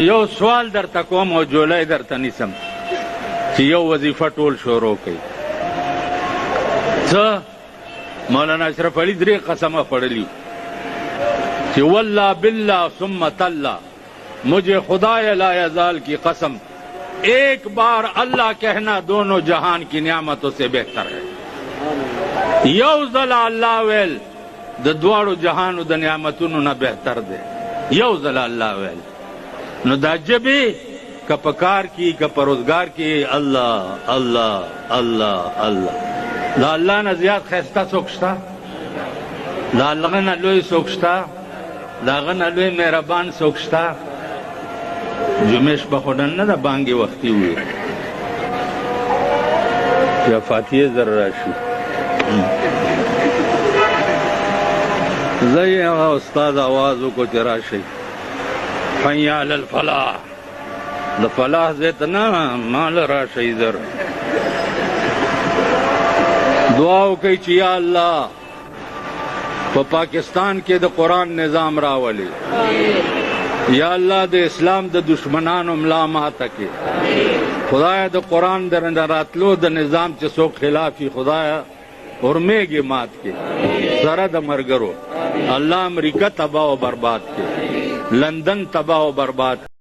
You سوال درته کوم او جولای درته نیسم چې یو وظیفه ټول شروع کړي. څه مولانا اشرف علي 3 قسمه خوړلي چې والله بالله ثم تالله مجھے خدای لا یزال کی قسم ایک بار اللہ کہنا دونوں جہان کی نعمتوں سے بہتر ہے. یو ځل الله ویل د دواړو جهانو د نعمتونو نه بهتر دی. یو ځل الله ویل نو دا جبې که په کار کې که په روزګار کې الله الله الله الله. د الله نه زیات ښایسته څوک شته؟ د هغه نه لوی څوک شته؟ د هغه نه لوی مهربان څوک شته؟ جمعش به خو نن نه ده بانګې وختي وویل یا فاتحې زر راشي. زه یې هغه استاد آواز وکړو چې راشئ حی علی الفلاح. د فلاح ځای ته نه مال راشئ زر دعا وکئ چې یا الله په پاکستان کې د قرآن نظام راولي. یا الله د اسلام د دشمنانو ملا ماته کې. خدایا د قرآن د راتلو د نظام چې څوک خلافي خدایا ورمیږي مات کې سره د مرګرو. الله امریکا تباہ و برباد کې، لندن تباہ و برباد